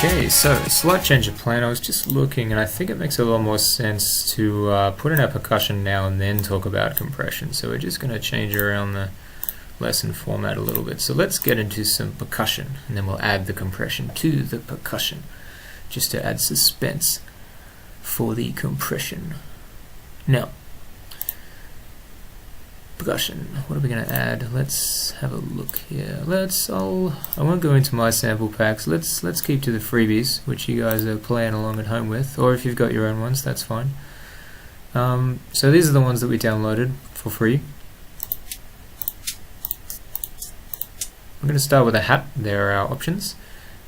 Okay, so slight change of plan. I was just looking, and I think it makes a lot more sense to put in our percussion now and then talk about compression. So we're just going to change around the lesson format a little bit. So let's get into some percussion, and then we'll add the compression to the percussion, just to add suspense for the compression. Now, percussion, what are we going to add? Let's have a look here. I won't go into my sample packs. Let's keep to the freebies, which you guys are playing along at home with, or if you've got your own ones, that's fine. So these are the ones that we downloaded for free. I'm going to start with a hat. There are our options.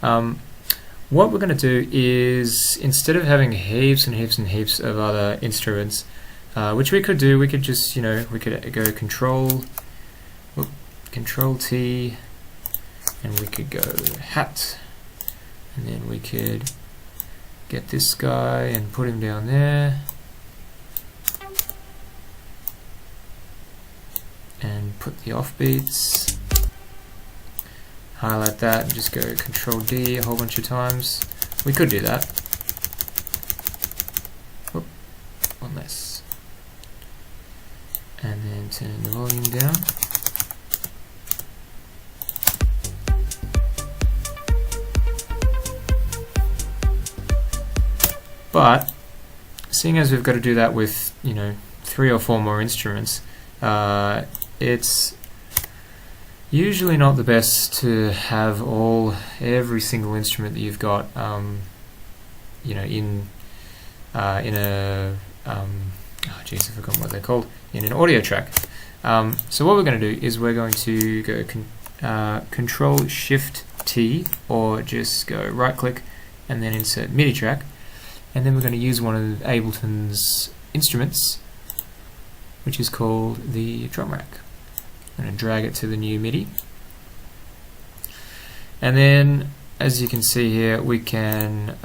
What we're going to do is, instead of having heaps and heaps and heaps of other instruments, which we could do, we could just, we could go Control T, and we could go hat, and then we could get this guy and put him down there, and put the offbeats, highlight that, and just go Control D a whole bunch of times. We could do that. Whoop, one less. And then turn the volume down. But seeing as we've got to do that with 3 or 4 more instruments, it's usually not the best to have every single instrument that you've got in a oh geez, I've forgotten what they're called, in an audio track. So what we're going to do is we're going to go Control Shift T, or just go right click and then insert MIDI track, and then we're going to use one of Ableton's instruments, which is called the drum rack. I'm going to drag it to the new MIDI, and then as you can see here, we can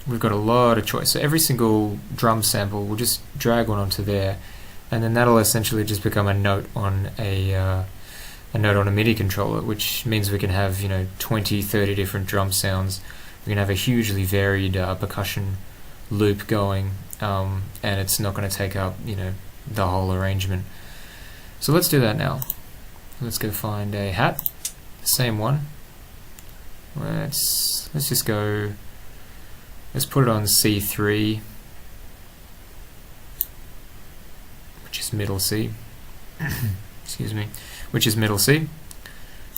we've got a lot of choice. So every single drum sample, we'll just drag one onto there, and then that'll essentially just become a note on a MIDI controller, which means we can have 20, 30 different drum sounds. We can have a hugely varied percussion loop going, and it's not going to take up the whole arrangement. So let's do that now. Let's go find a hat, same one. Let's just go. Let's put it on C3, which is middle C. Excuse me, which is middle C.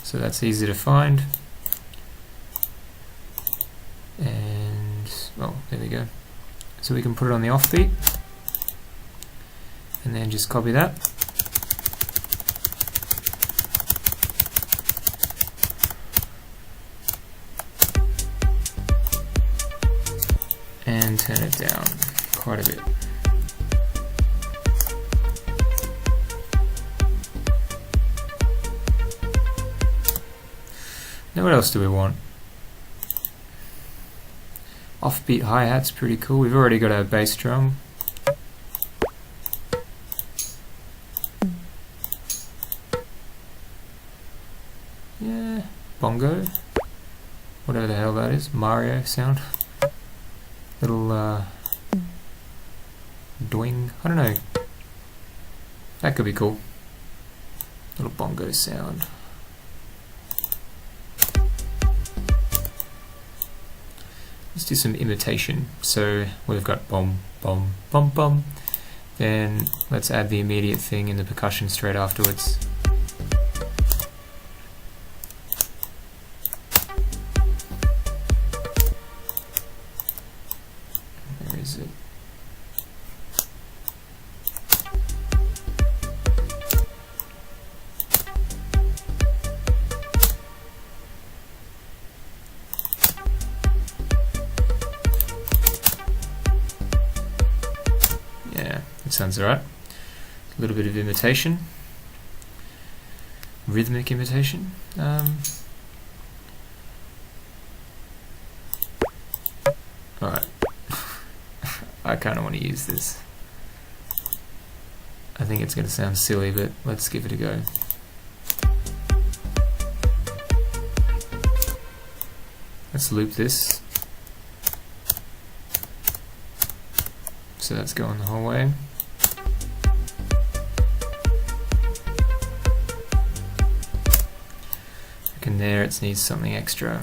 So that's easy to find. And there we go. So we can put it on the offbeat, and then just copy that. And turn it down quite a bit. Now what else do we want? Offbeat hi-hat's pretty cool. We've already got our bass drum. Yeah, bongo. Whatever the hell that is. Mario sound. Little doing, I don't know. That could be cool. Little bongo sound. Let's do some imitation. So we've got bom, bom, bom, bom. Then let's add the immediate thing in the percussion straight afterwards. Where is it? Sounds alright. A little bit of imitation, rhythmic imitation. Alright, I kind of want to use this. I think it's going to sound silly, but let's give it a go. Let's loop this. So that's going the whole way. And there it needs something extra.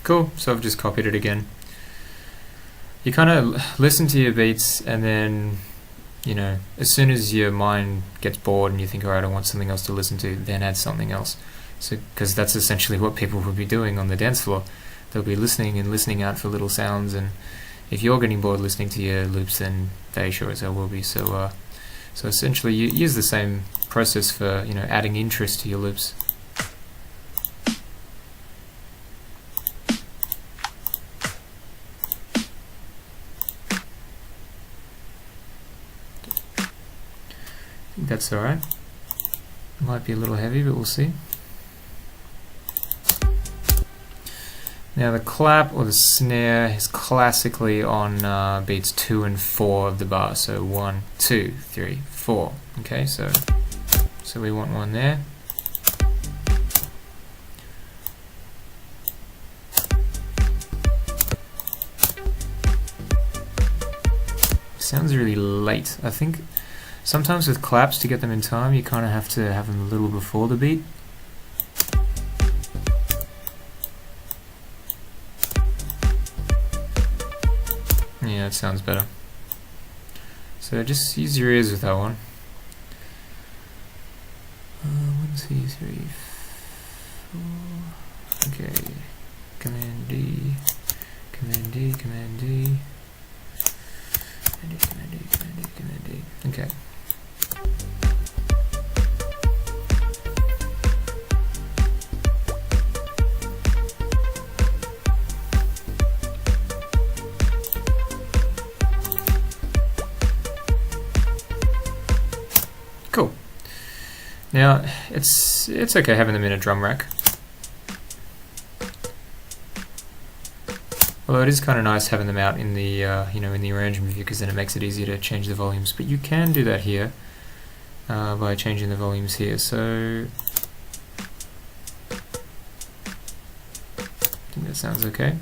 Cool, so I've just copied it again. You kind of listen to your beats and then, you know, as soon as your mind gets bored and you think, alright, I want something else to listen to, then add something else. So, because that's essentially what people will be doing on the dance floor. They'll be listening and listening out for little sounds, and if you're getting bored listening to your loops, then they sure as hell will be. So essentially you use the same process for, you know, adding interest to your loops. I think that's alright. Might be a little heavy, but we'll see. Now the clap or the snare is classically on beats 2 and 4 of the bar. So 1, 2, 3, 4. Okay, so we want one there. Sounds really late. I think sometimes with claps, to get them in time, you kind of have to have them a little before the beat. Yeah, it sounds better. So just use your ears with that one. 1, 2, 3, 4. Okay. Command D. Command D. Command D. Command D. Command D. Command D. Command D. Okay. Cool. Now it's okay having them in a drum rack. Although it is kind of nice having them out in the you know, in the arrangement view, because then it makes it easier to change the volumes. But you can do that here by changing the volumes here. So I think that sounds okay.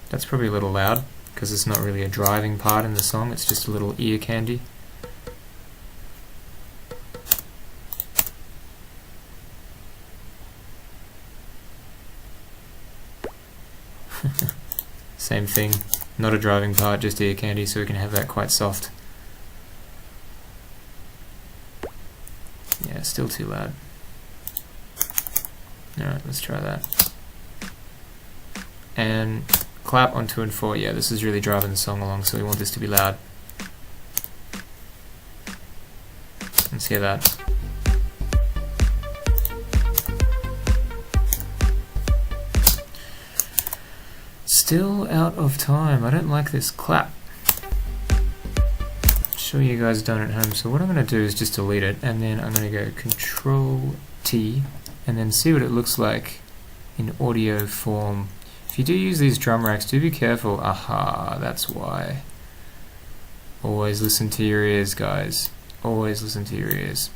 That's probably a little loud, because it's not really a driving part in the song, it's just a little ear candy. Same thing, not a driving part, just ear candy, so we can have that quite soft. Yeah, still too loud. Alright, let's try that. And clap on 2 and 4, yeah, this is really driving the song along, so we want this to be loud. Let's hear that. Still out of time. I don't like this clap. I'm sure you guys don't at home, so what I'm going to do is just delete it, and then I'm going to go Control T, and then see what it looks like in audio form. If you do use these drum racks, do be careful. Aha, that's why. Always listen to your ears, guys. Always listen to your ears.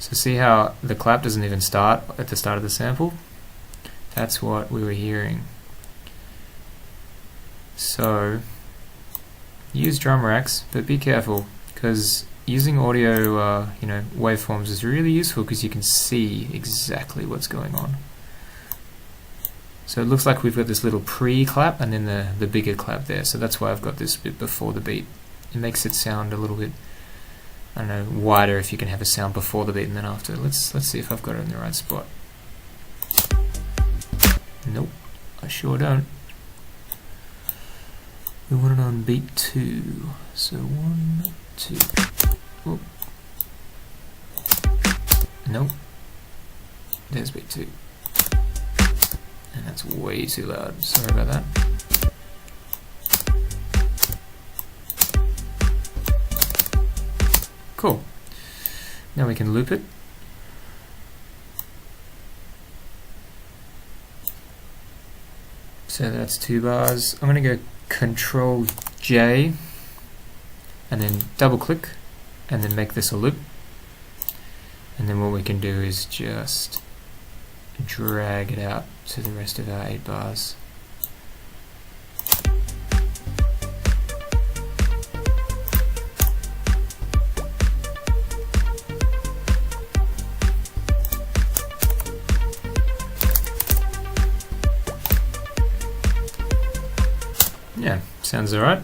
So see how the clap doesn't even start at the start of the sample? That's what we were hearing. So use drum racks, but be careful, because using audio you know, waveforms is really useful, because you can see exactly what's going on. So it looks like we've got this little pre-clap and then the bigger clap there. So that's why I've got this bit before the beat. It makes it sound a little bit, I don't know, wider if you can have a sound before the beat and then after. Let's see if I've got it in the right spot. Nope, I sure don't. We want it on beat 2. So 1, 2. Whoop. Nope. There's beat 2. And that's way too loud. Sorry about that. Cool. Now we can loop it. So that's 2 bars. I'm going to go Control J and then double click and then make this a loop. And then what we can do is just drag it out to the rest of our 8 bars. Yeah, sounds alright.